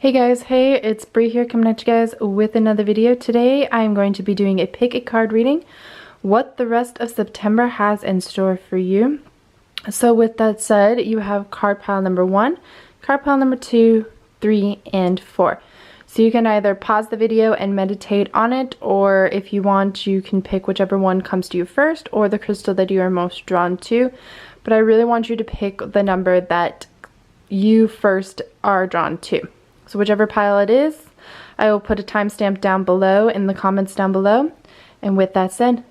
Hey guys, hey, it's Bri here coming at you guys with another video. Today I'm going to be doing a pick a card reading, what the rest of September has in store for you. So with that said, you have card pile number 1, card pile number 2, 3, and 4. So you can either pause the video and meditate on it, or if you want, you can pick whichever one comes to you first or the crystal that you are most drawn to. But I really want you to pick the number that you first are drawn to. So whichever pile it is, I will put a timestamp down below in the comments down below. And with that said,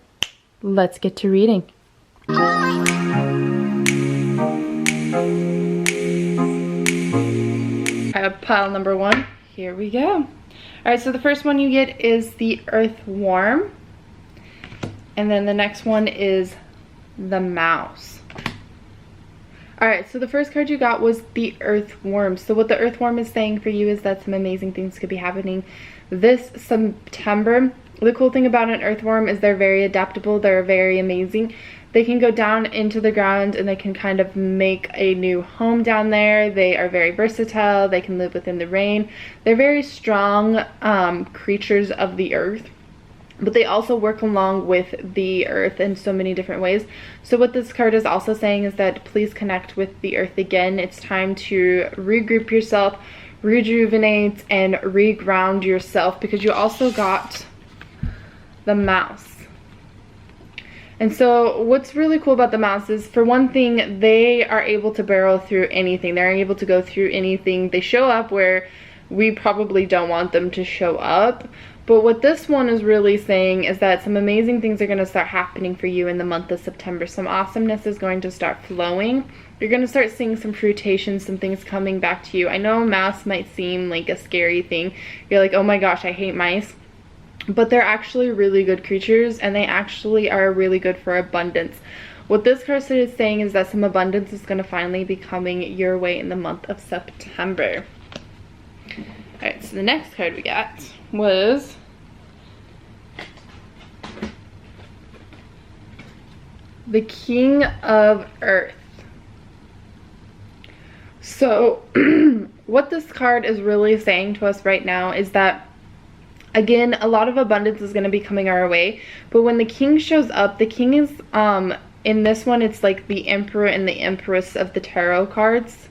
let's get to reading. I have pile number 1. Here we go. Alright, so the first one you get is the earthworm. And then the next one is the mouse. Alright, so the first card you got was the earthworm. So what the earthworm is saying for you is that some amazing things could be happening this September. The cool thing about an earthworm is they're very adaptable. They're very amazing. They can go down into the ground and they can kind of make a new home down there. They are very versatile. They can live within the rain. They're very strong creatures of the earth. But they also work along with the earth in so many different ways. So what this card is also saying is that please connect with the earth again. It's time to regroup yourself, rejuvenate, and reground yourself, because you also got the mouse. And so what's really cool about the mouse is, for one thing, they are able to barrel through anything. They're able to go through anything. They show up where we probably don't want them to show up. But what this one is really saying is that some amazing things are going to start happening for you in the month of September. Some awesomeness is going to start flowing. You're going to start seeing some fruitation, some things coming back to you. I know mouse might seem like a scary thing. You're like, oh my gosh, I hate mice. But they're actually really good creatures, and they actually are really good for abundance. What this card is saying is that some abundance is going to finally be coming your way in the month of September. Alright, so the next card we got was the King of Earth. So what this card is really saying to us right now is that, again, a lot of abundance is going to be coming our way. But when the king shows up, the king is, in this one, it's like the emperor and the empress of the tarot cards.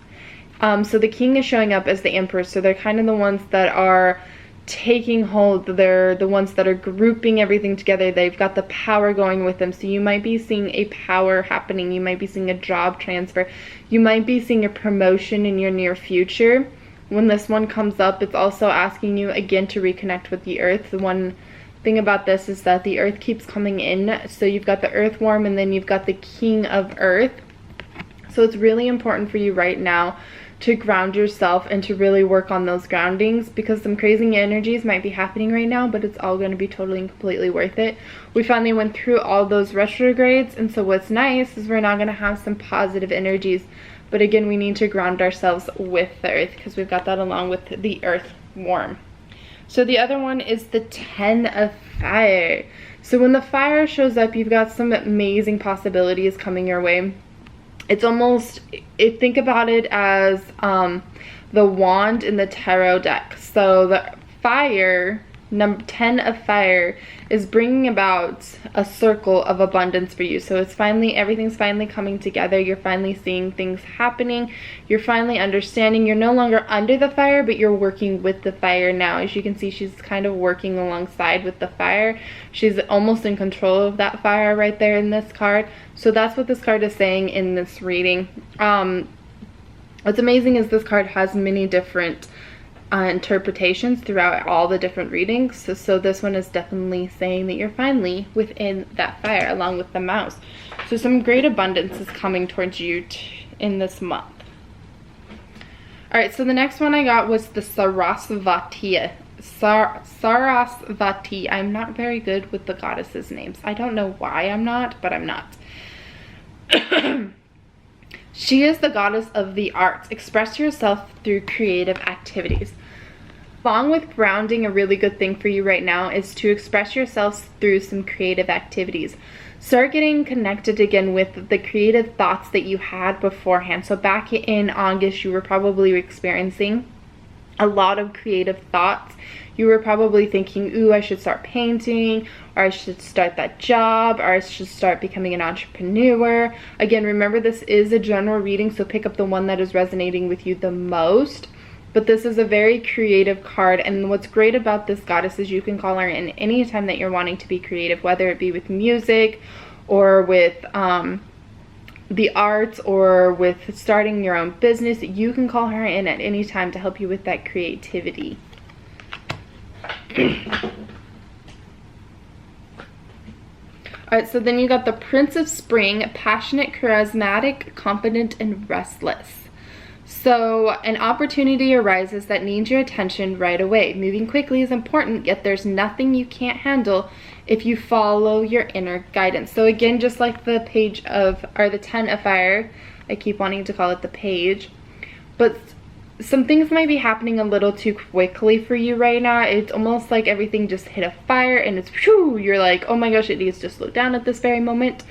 So the king is showing up as the emperor, so they're kind of the ones that are taking hold. They're the ones that are grouping everything together. They've got the power going with them. So you might be seeing a power happening. You might be seeing a job transfer. You might be seeing a promotion in your near future. When this one comes up, it's also asking you again to reconnect with the earth. The one thing about this is that the earth keeps coming in. So you've got the earthworm, and then you've got the King of Earth. So it's really important for you right now to ground yourself and to really work on those groundings, because some crazy energies might be happening right now, but it's all going to be totally and completely worth it. We finally went through all those retrogrades, and so what's nice is we're now going to have some positive energies. But again, we need to ground ourselves with the earth, because we've got that along with the earthworm. So the other one is the 10 of Fire. So when the fire shows up, you've got some amazing possibilities coming your way. It's almost, think about it as the wand in the tarot deck. So the fire, number 10 of Fire, is bringing about a circle of abundance for you. So it's finally, everything's finally coming together. You're finally seeing things happening. You're finally understanding. You're no longer under the fire, but you're working with the fire now. As you can see, she's kind of working alongside with the fire. She's almost in control of that fire right there in this card. So that's what this card is saying in this reading. What's amazing is this card has many different interpretations throughout all the different readings. So this one is definitely saying that you're finally within that fire, along with the mouse. So some great abundance is coming towards you in this month. Alright, so the next one I got was the Sarasvati. Sarasvati. I'm not very good with the goddesses' names. I don't know why I'm not, but I'm not. She is the goddess of the arts. Express yourself through creative activities. Along with grounding, a really good thing for you right now is to express yourselves through some creative activities. Start getting connected again with the creative thoughts that you had beforehand. So back in August, you were probably experiencing a lot of creative thoughts. You were probably thinking, ooh, I should start painting, or I should start that job, or I should start becoming an entrepreneur. Again, remember, this is a general reading, so pick up the one that is resonating with you the most. But this is a very creative card, and what's great about this goddess is you can call her in any time that you're wanting to be creative, whether it be with music or with the arts or with starting your own business. You can call her in at any time to help you with that creativity. Alright, so then you got the Prince of Spring, passionate, charismatic, confident, and restless. So an opportunity arises that needs your attention right away. Moving quickly is important, yet there's nothing you can't handle if you follow your inner guidance. So again, just like the page of, or the 10 of fire, I keep wanting to call it the page, but some things might be happening a little too quickly for you right now. It's almost like everything just hit a fire and it's whew, you're like, oh my gosh, it needs to slow down at this very moment.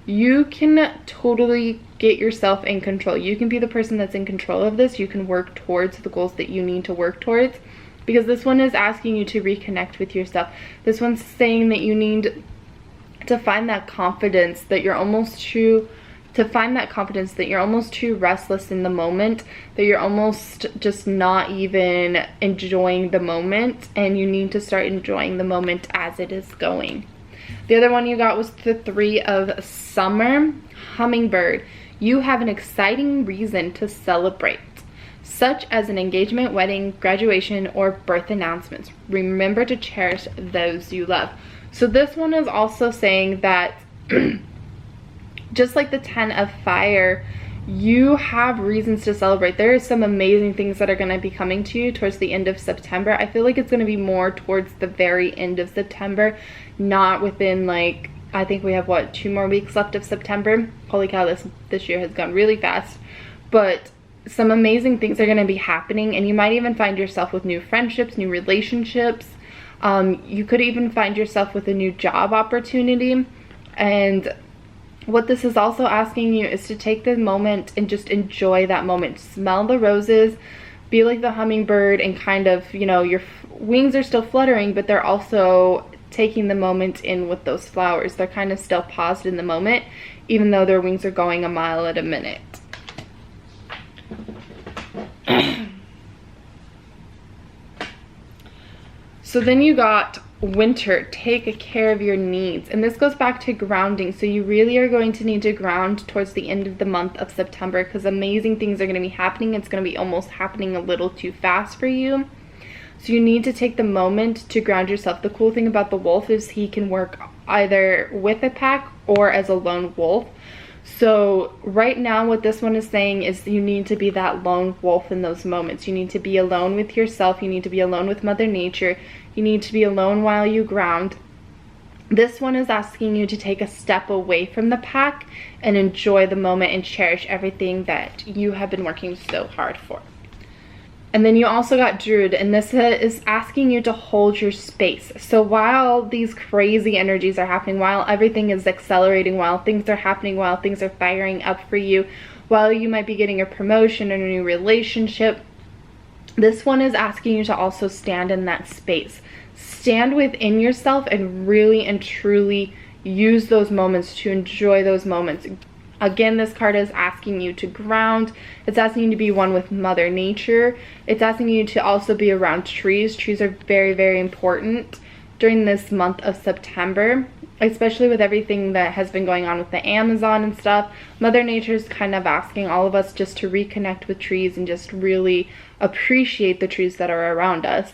You can totally get yourself in control. You can be the person that's in control of this. You can work towards the goals that you need to work towards, because this one is asking you to reconnect with yourself. This one's saying that you need to find that confidence, that you're almost too restless in the moment, that you're almost just not even enjoying the moment, and you need to start enjoying the moment as it is going. The other one you got was the 3 of Summer, hummingbird. You have an exciting reason to celebrate, such as an engagement, wedding, graduation, or birth announcements. Remember to cherish those you love. So this one is also saying that just like the 10 of fire, you have reasons to celebrate. There are some amazing things that are going to be coming to you towards the end of September. I feel like it's going to be more towards the very end of September, not within, like, I think we have, what, 2 more weeks left of September. Holy cow, this year has gone really fast. But some amazing things are going to be happening, and you might even find yourself with new friendships, new relationships. You could even find yourself with a new job opportunity. And what this is also asking you is to take the moment and just enjoy that moment. Smell the roses, be like the hummingbird, and kind of, you know, your wings are still fluttering, but they're also taking the moment in with those flowers. They're kind of still paused in the moment, even though their wings are going a mile at a minute. So then you got winter, take care of your needs. And this goes back to grounding. So you really are going to need to ground towards the end of the month of September, because amazing things are going to be happening. It's going to be almost happening a little too fast for you. So you need to take the moment to ground yourself. The cool thing about the wolf is he can work either with a pack or as a lone wolf. So right now what this one is saying is you need to be that lone wolf in those moments. You need to be alone with yourself. You need to be alone with Mother Nature. You need to be alone while you ground. This one is asking you to take a step away from the pack and enjoy the moment and cherish everything that you have been working so hard for. And then you also got Druid, and this is asking you to hold your space. So while these crazy energies are happening, while everything is accelerating, while things are happening, while things are firing up for you, while you might be getting a promotion or a new relationship, this one is asking you to also stand in that space. Stand within yourself and really and truly use those moments to enjoy those moments. Again, this card is asking you to ground. It's asking you to be one with Mother Nature. It's asking you to also be around trees. Trees are very, very important during this month of September, especially with everything that has been going on with the Amazon and stuff. Mother Nature is kind of asking all of us just to reconnect with trees and just really appreciate the trees that are around us.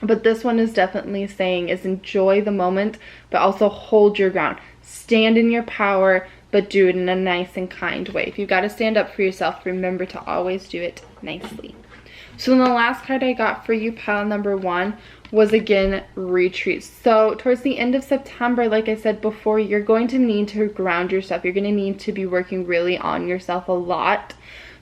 But this one is definitely saying is enjoy the moment, but also hold your ground. Stand in your power, but do it in a nice and kind way. If you've got to stand up for yourself, remember to always do it nicely. So then the last card I got for you, pile number 1, was again retreat. So towards the end of September, like I said before, you're going to need to ground yourself. You're going to need to be working really on yourself a lot.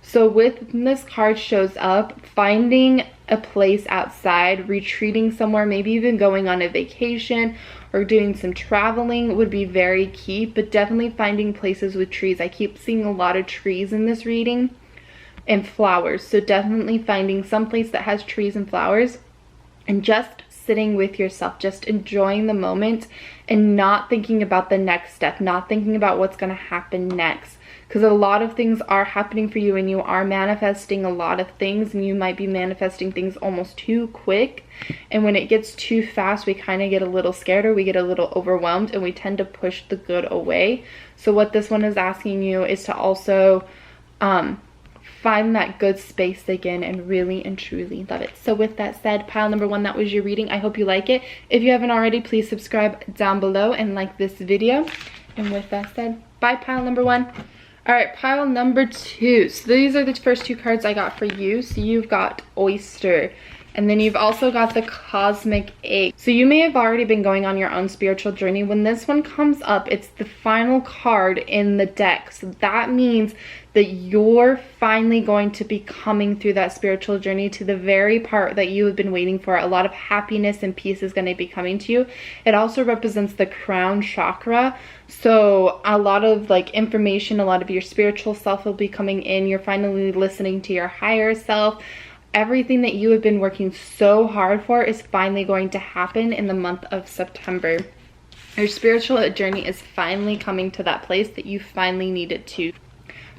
So with this card shows up, finding a place outside, retreating somewhere, maybe even going on a vacation or doing some traveling would be very key, but definitely finding places with trees. I keep seeing a lot of trees in this reading. and flowers. So definitely finding some place that has trees and flowers and just sitting with yourself, just enjoying the moment and not thinking about the next step, not thinking about what's going to happen next. Because a lot of things are happening for you and you are manifesting a lot of things, and you might be manifesting things almost too quick. And when it gets too fast, we kind of get a little scared or we get a little overwhelmed and we tend to push the good away. So what this one is asking you is to also find that good space again and really and truly love it. So with that said, pile number 1, that was your reading. I hope you like it. If you haven't already, please subscribe down below and like this video. And with that said, bye pile number 1. All right, pile number 2. So these are the first 2 cards I got for you. So you've got Oyster, and then you've also got the Cosmic Egg. So you may have already been going on your own spiritual journey. When this one comes up, it's the final card in the deck. So that means that you're finally going to be coming through that spiritual journey to the very part that you have been waiting for. A lot of happiness and peace is going to be coming to you. It also represents the crown chakra. So a lot of like information, a lot of your spiritual self will be coming in. You're finally listening to your higher self. Everything that you have been working so hard for is finally going to happen in the month of September. Your spiritual journey is finally coming to that place that you finally needed to.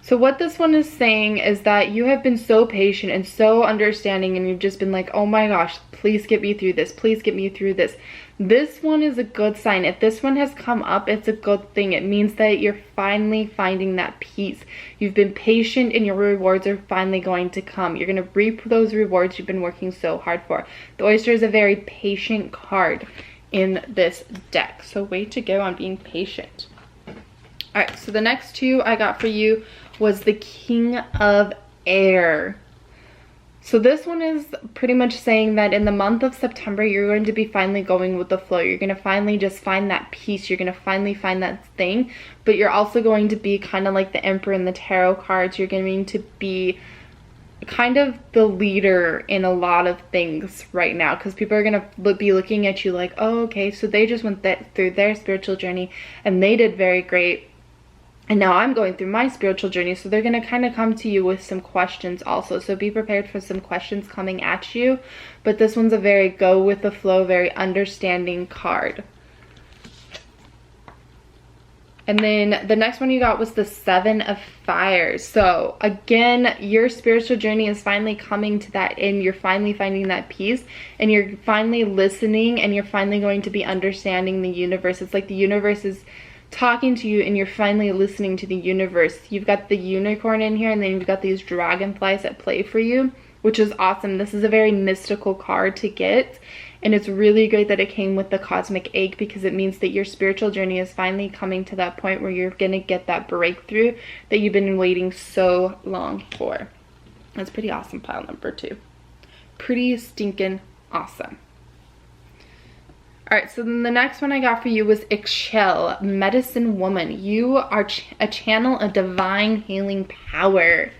So what this one is saying is that you have been so patient and so understanding, and you've just been like, oh my gosh, please get me through this. Please get me through this. This one is a good sign. If this one has come up, it's a good thing. It means that you're finally finding that peace. You've been patient and your rewards are finally going to come. You're going to reap those rewards you've been working so hard for. The Oyster is a very patient card in this deck. So way to go on being patient. All right, so the next 2 I got for you was the King of Air. So this one is pretty much saying that in the month of September, you're going to be finally going with the flow. You're going to finally just find that peace. You're going to finally find that thing. But you're also going to be kind of like the Emperor in the tarot cards. You're going to be kind of the leader in a lot of things right now, because people are going to be looking at you like, oh, okay, so they just went through their spiritual journey and they did very great. And now I'm going through my spiritual journey, so they're going to kind of come to you with some questions also. So be prepared for some questions coming at you. But this one's a very go with the flow, very understanding card. And then the next one you got was the 7 of Fires. So again, your spiritual journey is finally coming to that end. You're finally finding that peace, and you're finally listening, and you're finally going to be understanding the universe. It's like the universe is talking to you and you're finally listening to the universe. You've got the unicorn in here, and then you've got these dragonflies at play for you, which is awesome. This is a very mystical card to get, and it's really great that it came with the Cosmic Egg, because it means that your spiritual journey is finally coming to that point where you're gonna get that breakthrough that you've been waiting so long for. That's pretty awesome, pile number 2. Pretty stinking awesome. All right, so then the next one I got for you was Ixchel, Medicine Woman. You are a channel of divine healing power.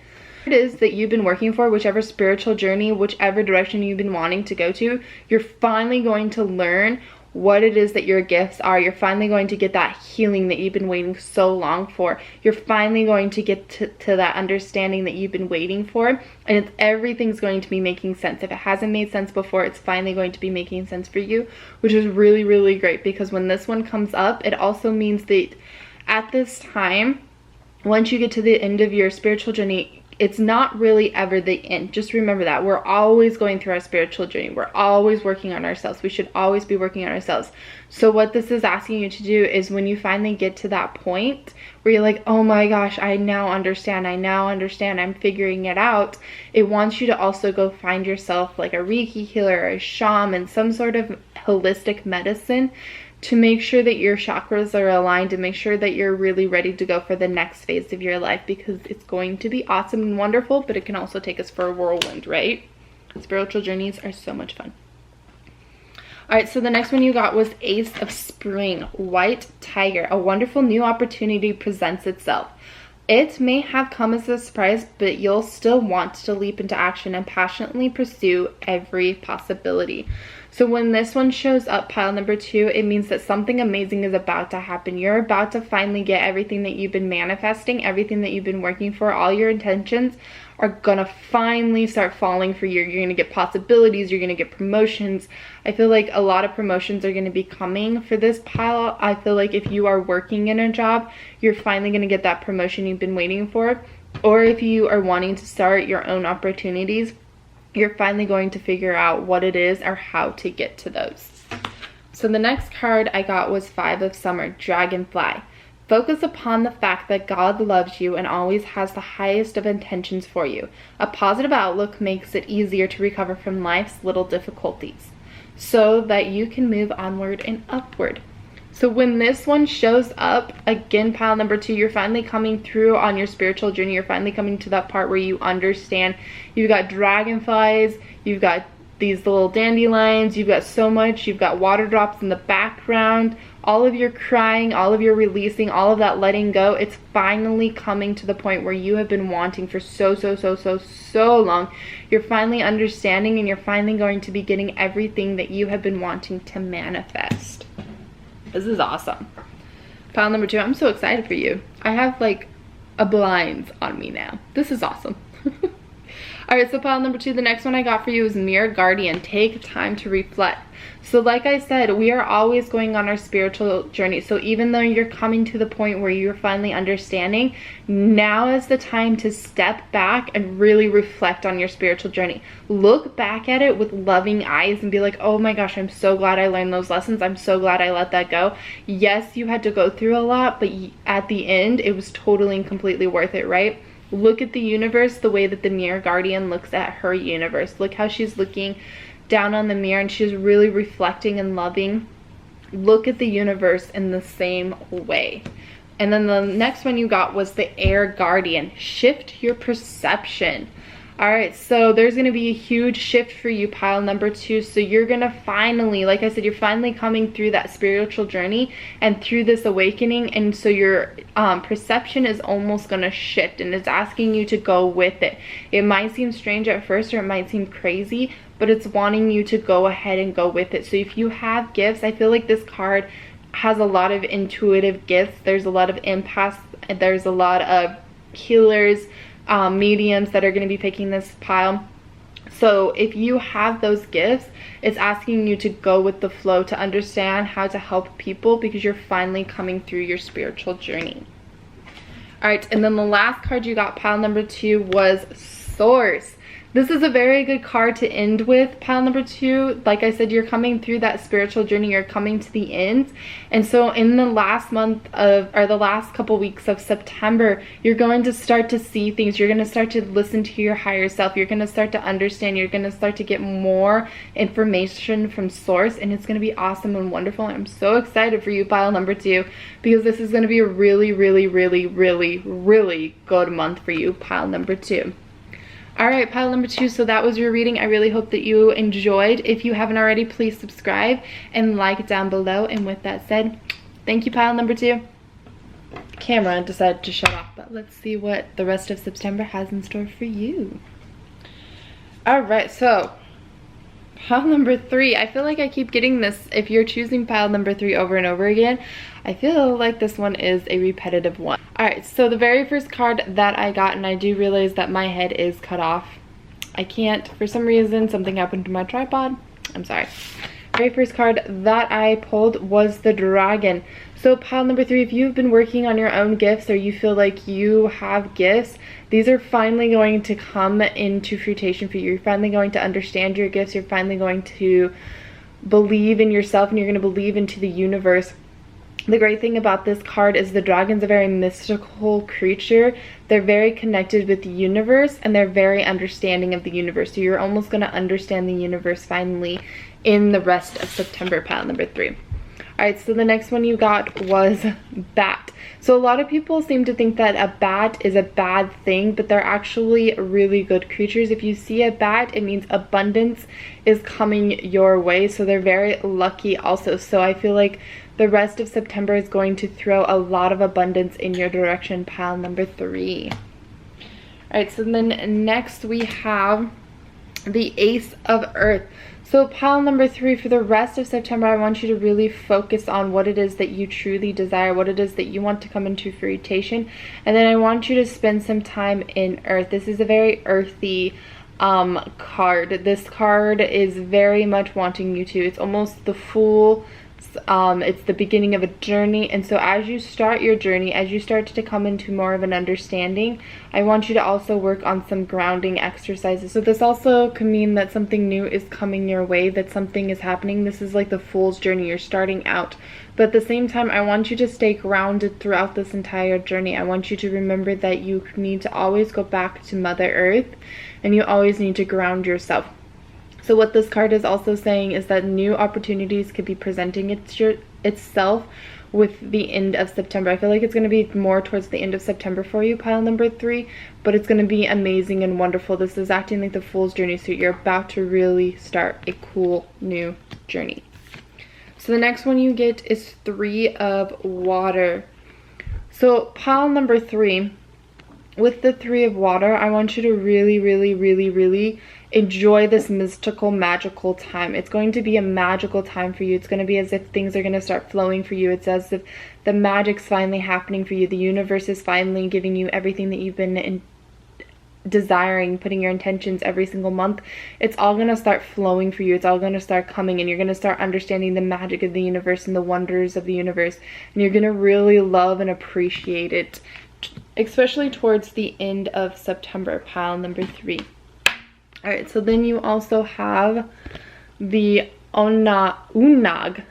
It is that you've been working for, whichever spiritual journey, whichever direction you've been wanting to go to, you're finally going to learn what it is that your gifts are. You're finally going to get that healing that you've been waiting so long for. You're finally going to get to that understanding that you've been waiting for, and everything's going to be making sense. If it hasn't made sense before, it's finally going to be making sense for you, which is really, really great, because when this one comes up, it also means that at this time, once you get to the end of your spiritual journey, it's not really ever the end. Just remember that. We're always going through our spiritual journey. We're always working on ourselves. We should always be working on ourselves. So what this is asking you to do is, when you finally get to that point where you're like, oh my gosh, I now understand, I'm figuring it out, it wants you to also go find yourself like a Reiki healer or a shaman, some sort of holistic medicine, to make sure that your chakras are aligned and make sure that you're really ready to go for the next phase of your life, because it's going to be awesome and wonderful, but it can also take us for a whirlwind, right? Spiritual journeys are so much fun. All right, so the next one you got was Ace of Spring, White Tiger. A wonderful new opportunity presents itself. It may have come as a surprise, but you'll still want to leap into action and passionately pursue every possibility. So when this one shows up, pile number 2, it means that something amazing is about to happen. You're about to finally get everything that you've been manifesting, everything that you've been working for, all your intentions are gonna finally start falling for you. You're gonna get possibilities, you're gonna get promotions. I feel like a lot of promotions are gonna be coming for this pile. I feel like if you are working in a job, you're finally gonna get that promotion you've been waiting for. Or if you are wanting to start your own opportunities, you're finally going to figure out what it is or how to get to those. So the next card I got was 5 of Summer, Dragonfly. Focus upon the fact that God loves you and always has the highest of intentions for you. A positive outlook makes it easier to recover from life's little difficulties so that you can move onward and upward. So when this one shows up, again, pile number 2, you're finally coming through on your spiritual journey. You're finally coming to that part where you understand. You've got dragonflies, you've got these little dandelions, you've got so much, you've got water drops in the background, all of your crying, all of your releasing, all of that letting go. It's finally coming to the point where you have been wanting for so long. You're finally understanding, and you're finally going to be getting everything that you have been wanting to manifest. This is awesome. Pile number 2, I'm so excited for you. I have like a blinds on me now. This is awesome. All right, so pile number 2, the next one I got for you is Mirror Guardian. Take time to reflect. So like I said, we are always going on our spiritual journey. So even though you're coming to the point where you're finally understanding, now is the time to step back and really reflect on your spiritual journey. Look back at it with loving eyes and be like, oh my gosh, I'm so glad I learned those lessons. I'm so glad I let that go. Yes, you had to go through a lot, but at the end, it was totally and completely worth it, right? Look at the universe the way that the Mirror Guardian looks at her universe. Look how she's looking down on the mirror and she's really reflecting and loving. Look at the universe in the same way. And then the next one you got was the Air Guardian. Shift your perception. All right, so there's going to be a huge shift for you, pile number 2. So you're going to finally, like I said, you're finally coming through that spiritual journey and through this awakening. And so your perception is almost going to shift, and it's asking you to go with it. It might seem strange at first, or it might seem crazy, but it's wanting you to go ahead and go with it. So if you have gifts, I feel like this card has a lot of intuitive gifts. There's a lot of empaths. There's a lot of healers, mediums that are going to be picking this pile. So if you have those gifts, it's asking you to go with the flow, to understand how to help people, because you're finally coming through your spiritual journey. All right, and then the last card you got, pile number 2, was Source. This is a very good card to end with, pile number 2. Like I said, you're coming through that spiritual journey. You're coming to the end. And so in the last month of, or the last couple weeks of September, you're going to start to see things. You're going to start to listen to your higher self. You're going to start to understand. You're going to start to get more information from Source. And it's going to be awesome and wonderful. I'm so excited for you, pile number 2, because this is going to be a really good month for you, pile number 2. All right, pile number 2, so that was your reading. I really hope that you enjoyed. If you haven't already, please subscribe and like down below. And with that said, thank you, pile number 2. The camera decided to shut off, but let's see what the rest of September has in store for you. All right, so pile number 3. I feel like I keep getting this. If you're choosing pile number 3 over and over again, I feel like this one is a repetitive one. All right, so the very first card that I got, and I do realize that my head is cut off. I can't, for some reason, something happened to my tripod. I'm sorry. Very first card that I pulled was the Dragon. So pile number 3, if you've been working on your own gifts, or you feel like you have gifts, these are finally going to come into fruition for you. You're finally going to understand your gifts. You're finally going to believe in yourself, and you're going to believe into the universe. The great thing about this card is the dragon's a very mystical creature. They're very connected with the universe, and they're very understanding of the universe. So you're almost going to understand the universe finally in the rest of September, pile number 3. All right, so the next one you got was Bat. So a lot of people seem to think that a bat is a bad thing, but they're actually really good creatures. If you see a bat, it means abundance is coming your way. So they're very lucky also. So I feel like the rest of September is going to throw a lot of abundance in your direction, pile number 3. All right, so then next we have the Ace of Earth. So pile number 3, for the rest of September, I want you to really focus on what it is that you truly desire, what it is that you want to come into fruition. And then I want you to spend some time in earth. This is a very earthy card. This card is very much wanting you to. It's almost the Fool. It's the beginning of a journey, and so as you start your journey, as you start to come into more of an understanding, I want you to also work on some grounding exercises. So this also can mean that something new is coming your way, that something is happening. This is like the Fool's journey. You're starting out, but at the same time, I want you to stay grounded throughout this entire journey. I want you to remember that you need to always go back to Mother Earth, and you always need to ground yourself. So what this card is also saying is that new opportunities could be presenting itself with the end of September. I feel like it's going to be more towards the end of September for you, pile number 3, but it's going to be amazing and wonderful. This is acting like the Fool's journey, so you're about to really start a cool new journey. So the next one you get is 3 of Water. So pile number 3, with the 3 of Water, I want you to really enjoy this mystical, magical time. It's going to be a magical time for you. It's going to be as if things are going to start flowing for you. It's as if the magic's finally happening for you. The universe is finally giving you everything that you've been desiring, putting your intentions every single month. It's all going to start flowing for you. It's all going to start coming, and you're going to start understanding the magic of the universe and the wonders of the universe. And you're going to really love and appreciate it, especially towards the end of September, pile number 3. All right, so then you also have the Unag.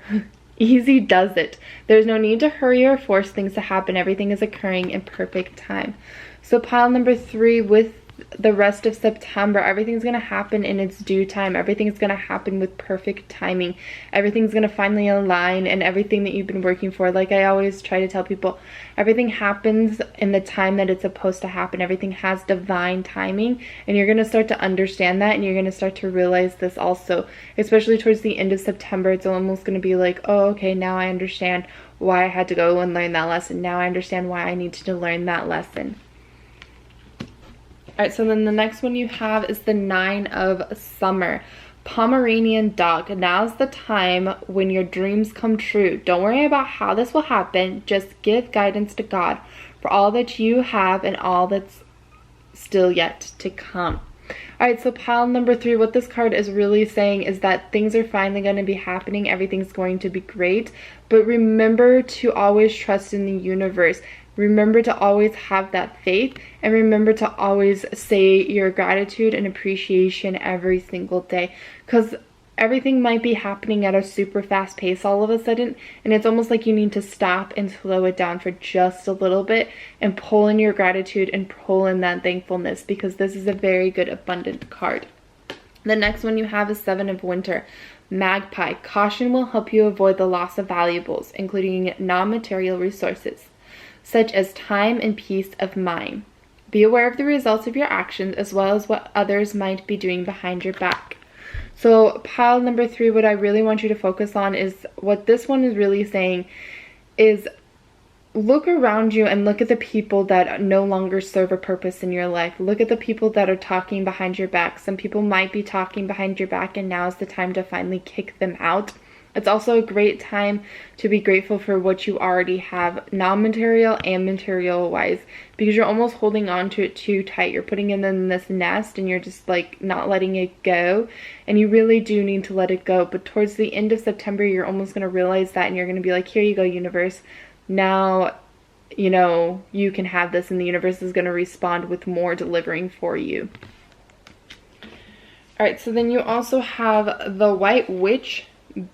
Easy does it. There's no need to hurry or force things to happen. Everything is occurring in perfect time. So pile number 3, with the rest of September, everything's going to happen in its due time. Everything's going to happen with perfect timing. Everything's going to finally align, and everything that you've been working for, like I always try to tell people, everything happens in the time that it's supposed to happen. Everything has divine timing, and you're going to start to understand that, and you're going to start to realize this also, especially towards the end of September. It's almost going to be like, oh, okay, now I understand why I had to go and learn that lesson. Now I understand why I needed to learn that lesson. Alright, so then the next one you have is the 9 of Summer. Pomeranian dog. Now's the time when your dreams come true. Don't worry about how this will happen. Just give guidance to God for all that you have and all that's still yet to come. Alright, so pile number 3, what this card is really saying is that things are finally going to be happening. Everything's going to be great. But remember to always trust in the universe. Remember to always have that faith, and remember to always say your gratitude and appreciation every single day, because everything might be happening at a super fast pace all of a sudden, and it's almost like you need to stop and slow it down for just a little bit and pull in your gratitude and pull in that thankfulness, because this is a very good abundant card. The next one you have is 7 of Winter. Magpie. Caution will help you avoid the loss of valuables, including non-material resources, such as time and peace of mind. Be aware of the results of your actions as well as what others might be doing behind your back. So pile number 3, what I really want you to focus on is what this one is really saying is look around you and look at the people that no longer serve a purpose in your life. Look at the people that are talking behind your back. Some people might be talking behind your back, and now is the time to finally kick them out. It's also a great time to be grateful for what you already have, non-material and material wise, because you're almost holding on to it too tight. You're putting it in this nest and you're just like not letting it go, and you really do need to let it go. But towards the end of September, you're almost going to realize that, and you're going to be like, here you go, universe. Now, you know, you can have this, and the universe is going to respond with more delivering for you. Alright, so then you also have the White Witch.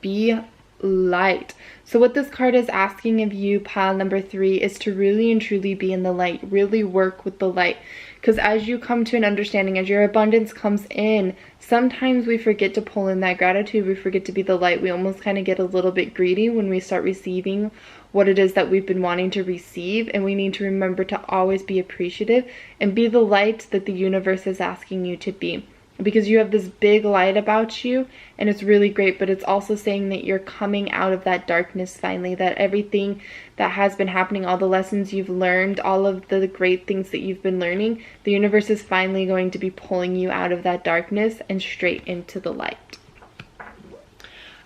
Be light. So what this card is asking of you, pile number 3, is to really and truly be in the light. Really work with the light. Because as you come to an understanding, as your abundance comes in, sometimes we forget to pull in that gratitude. We forget to be the light. We almost kind of get a little bit greedy when we start receiving what it is that we've been wanting to receive. And we need to remember to always be appreciative and be the light that the universe is asking you to be. Because you have this big light about you, and it's really great, but it's also saying that you're coming out of that darkness finally, that everything that has been happening, all the lessons you've learned, all of the great things that you've been learning, the universe is finally going to be pulling you out of that darkness and straight into the light.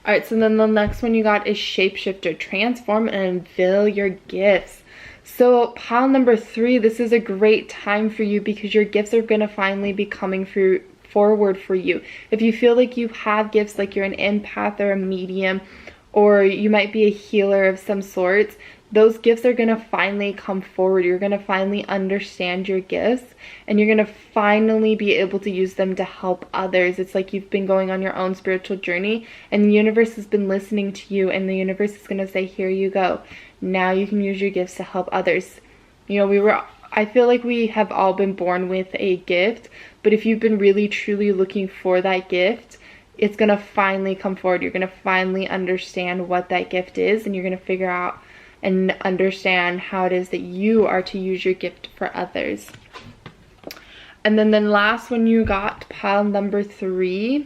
All right, so then the next one you got is Shapeshifter. Transform and unveil your gifts. So pile number 3, this is a great time for you because your gifts are going to finally be coming forward for you. If you feel like you have gifts, like you're an empath or a medium, or you might be a healer of some sorts, those gifts are going to finally come forward. You're going to finally understand your gifts, and you're going to finally be able to use them to help others. It's like you've been going on your own spiritual journey, and the universe has been listening to you, and the universe is going to say, here you go. Now you can use your gifts to help others. You know, I feel like we have all been born with a gift, but if you've been really truly looking for that gift, it's going to finally come forward. You're going to finally understand what that gift is, and you're going to figure out and understand how it is that you are to use your gift for others. And then the last one you got, pile number 3,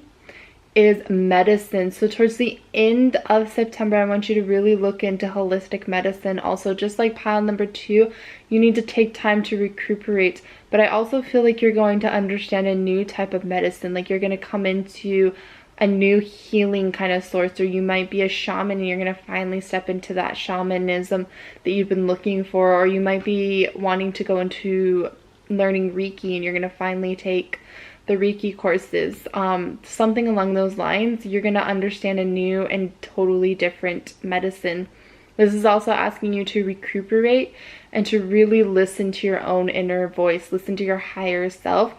is medicine. So towards the end of September, I want you to really look into holistic medicine. Also, just like pile number 2, you need to take time to recuperate. But I also feel like you're going to understand a new type of medicine. Like you're going to come into a new healing kind of source, or you might be a shaman and you're going to finally step into that shamanism that you've been looking for, or you might be wanting to go into learning Reiki and you're going to finally take the Reiki courses, something along those lines. You're going to understand a new and totally different medicine. This is also asking you to recuperate and to really listen to your own inner voice, listen to your higher self.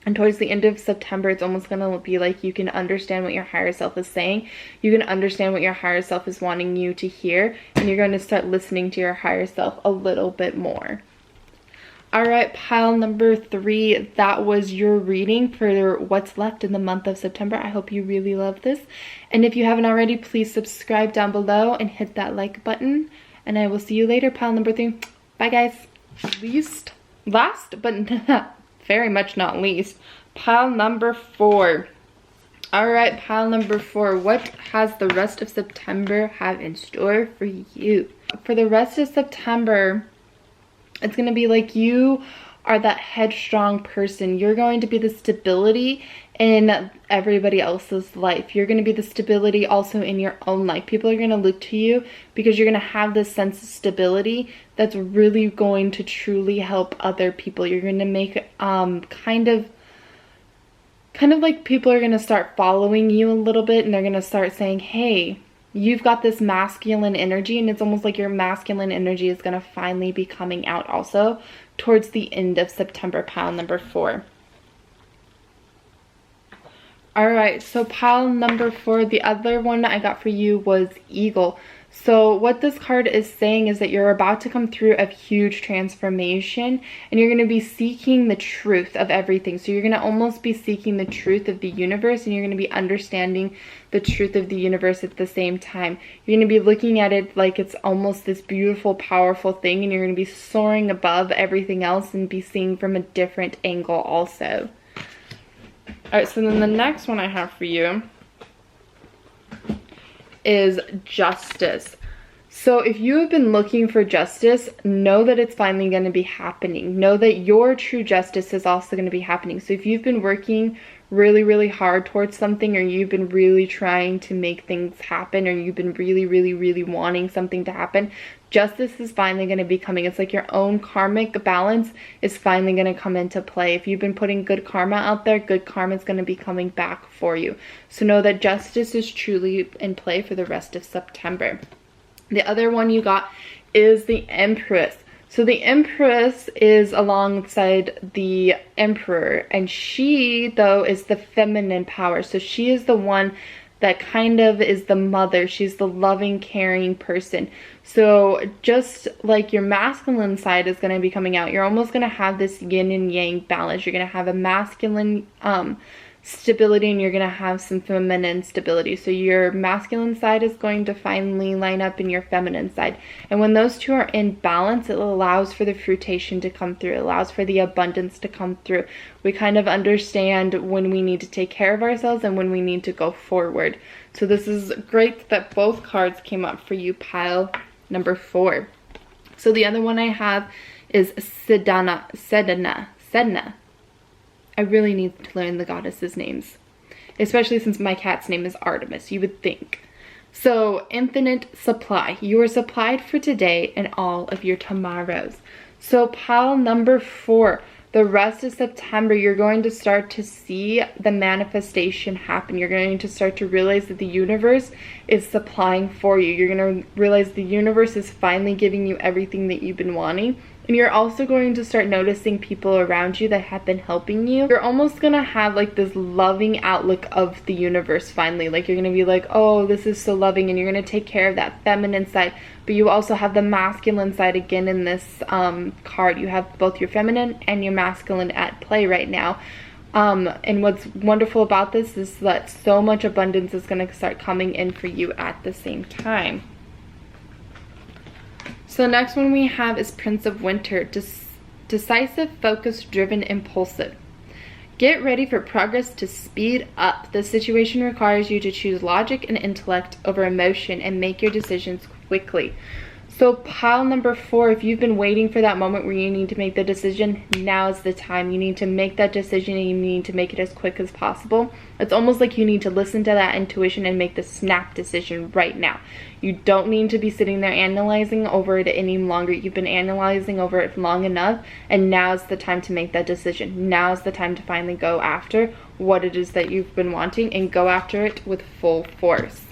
And towards the end of September, it's almost going to be like you can understand what your higher self is saying. You can understand what your higher self is wanting you to hear. And you're going to start listening to your higher self a little bit more. All right, pile number 3, that was your reading for what's left in the month of September. I hope you really love this. And if you haven't already, please subscribe down below and hit that like button. And I will see you later, pile number 3. Bye, guys. Last, but very much not least, pile number 4. All right, pile number 4. What has the rest of September have in store for you? For the rest of September, it's going to be like you are that headstrong person. You're going to be the stability in everybody else's life. You're going to be the stability also in your own life. People are going to look to you because you're going to have this sense of stability that's really going to truly help other people. You're going to make kind of like people are going to start following you a little bit, and they're going to start saying, hey, you've got this masculine energy, and it's almost like your masculine energy is going to finally be coming out also towards the end of September, pile number 4. All right, so pile number 4, the other one I got for you was Eagle. So what this card is saying is that you're about to come through a huge transformation, and you're going to be seeking the truth of everything. So you're going to almost be seeking the truth of the universe, and you're going to be understanding the truth of the universe at the same time. You're going to be looking at it like it's almost this beautiful, powerful thing, and you're going to be soaring above everything else and be seeing from a different angle also. All right, so then the next one I have for you is Justice. So if you have been looking for justice, know that it's finally going to be happening. Know that your true justice is also going to be happening. So if you've been working really, really hard towards something, or you've been really trying to make things happen, or you've been really, really, really wanting something to happen, justice is finally going to be coming. It's like your own karmic balance is finally going to come into play. If you've been putting good karma out there, good karma is going to be coming back for you. So know that justice is truly in play for the rest of September. The other one you got is the Empress. So the Empress is alongside the Emperor, and she, though, is the feminine power. So she is the one that kind of is the mother. She's the loving, caring person. So just like your masculine side is going to be coming out, you're almost going to have this yin and yang balance. You're going to have a masculine stability, and you're going to have some feminine stability. So your masculine side is going to finally line up in your feminine side. And when those two are in balance, it allows for the fruitation to come through. It allows for the abundance to come through. We kind of understand when we need to take care of ourselves and when we need to go forward. So this is great that both cards came up for you, pile number 4. So the other one I have is Sedna. I really need to learn the goddesses' names, especially since my cat's name is Artemis, you would think. So, infinite supply. You are supplied for today and all of your tomorrows. So, pile number 4. The rest of September, you're going to start to see the manifestation happen. You're going to start to realize that the universe is supplying for you. You're going to realize the universe is finally giving you everything that you've been wanting. And you're also going to start noticing people around you that have been helping you. You're almost going to have like this loving outlook of the universe finally. Like you're going to be like, oh, this is so loving. And you're going to take care of that feminine side. But you also have the masculine side again in this card. You have both your feminine and your masculine at play right now. And what's wonderful about this is that so much abundance is going to start coming in for you at the same time. So the next one we have is Prince of Winter. Decisive, focused, driven, impulsive. Get ready for progress to speed up. The situation requires you to choose logic and intellect over emotion and make your decisions quickly. So pile number 4, if you've been waiting for that moment where you need to make the decision, now is the time. You need to make that decision and you need to make it as quick as possible. It's almost like you need to listen to that intuition and make the snap decision right now. You don't need to be sitting there analyzing over it any longer. You've been analyzing over it long enough, and now's the time to make that decision. Now's the time to finally go after what it is that you've been wanting and go after it with full force.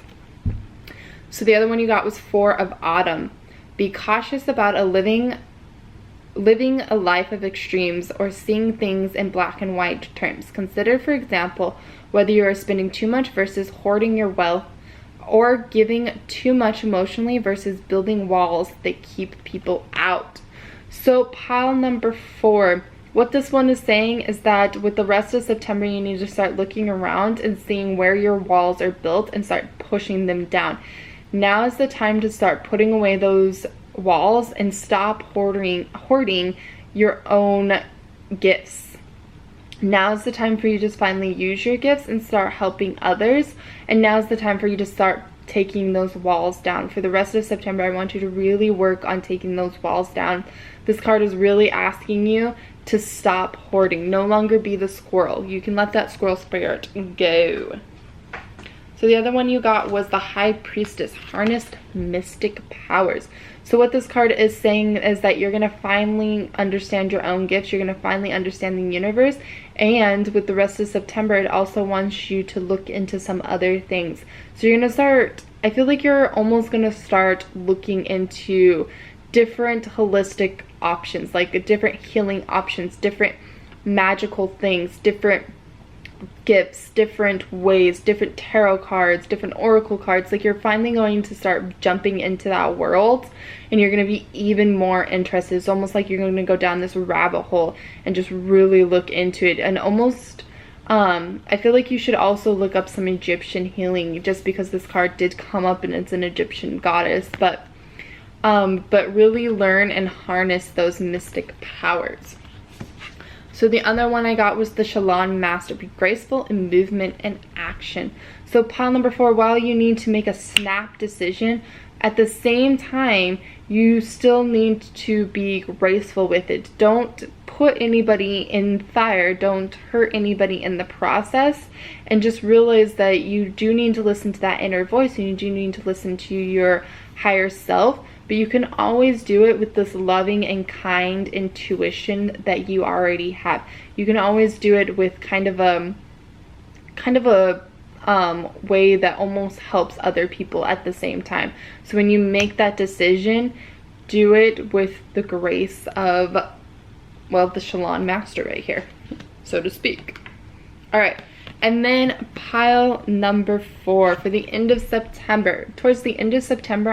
So the other one you got was 4 of Autumn. Be cautious about living a life of extremes or seeing things in black and white terms. Consider, for example, whether you are spending too much versus hoarding your wealth, or giving too much emotionally versus building walls that keep people out. So pile number 4. What this one is saying is that with the rest of September, you need to start looking around and seeing where your walls are built and start pushing them down. Now is the time to start putting away those walls and stop hoarding your own gifts. Now is the time for you to finally use your gifts and start helping others. And now is the time for you to start taking those walls down. For the rest of September, I want you to really work on taking those walls down. This card is really asking you to stop hoarding. No longer be the squirrel. You can let that squirrel spirit go. So the other one you got was the High Priestess, harnessed mystic powers. So what this card is saying is that you're going to finally understand your own gifts. You're going to finally understand the universe. And with the rest of September, it also wants you to look into some other things. So you're going to start, I feel like you're almost going to start looking into different holistic options, like different healing options, different magical things, different gifts, different ways, different tarot cards, different oracle cards. Like you're finally going to start jumping into that world and you're going to be even more interested. It's almost like you're going to go down this rabbit hole and just really look into it. And almost I feel like you should also look up some Egyptian healing, just because this card did come up and it's an Egyptian goddess, but really learn and harness those mystic powers. So the other one I got was the Shalon Master. Be graceful in movement and action. So pile number 4, while you need to make a snap decision, at the same time, you still need to be graceful with it. Don't put anybody in fire. Don't hurt anybody in the process. And just realize that you do need to listen to that inner voice, and you do need to listen to your higher self. But you can always do it with this loving and kind intuition that you already have. You can always do it with kind of a way that almost helps other people at the same time. So when you make that decision, do it with the grace of, well, the Shalon Master right here, so to speak. All right. And then pile number 4 for the end of September. Towards the end of September,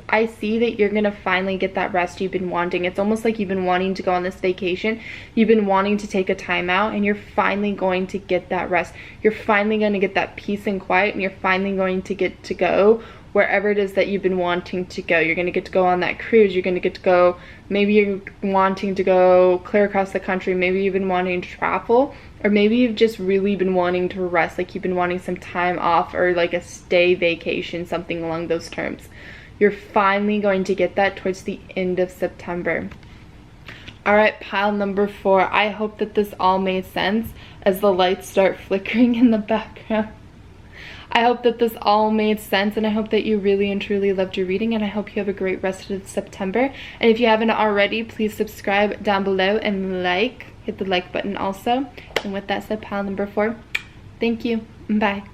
I see that you're gonna finally get that rest you've been wanting. It's almost like you've been wanting to go on this vacation. You've been wanting to take a time out, and you're finally going to get that rest. You're finally going to get that peace and quiet, and you're finally going to get to go wherever it is that you've been wanting to go. You're going to get to go on that cruise. You're going to get to go, maybe you're wanting to go clear across the country. Maybe you've been wanting to travel, or maybe you've just really been wanting to rest, like you've been wanting some time off or like a stay vacation, something along those terms. You're finally going to get that towards the end of September. All right, pile number 4. I hope that this all made sense as the lights start flickering in the background. I hope that this all made sense, and I hope that you really and truly loved your reading, and I hope you have a great rest of September. And if you haven't already, please subscribe down below and hit the like button also. And with that said, pile number 4, thank you. Bye.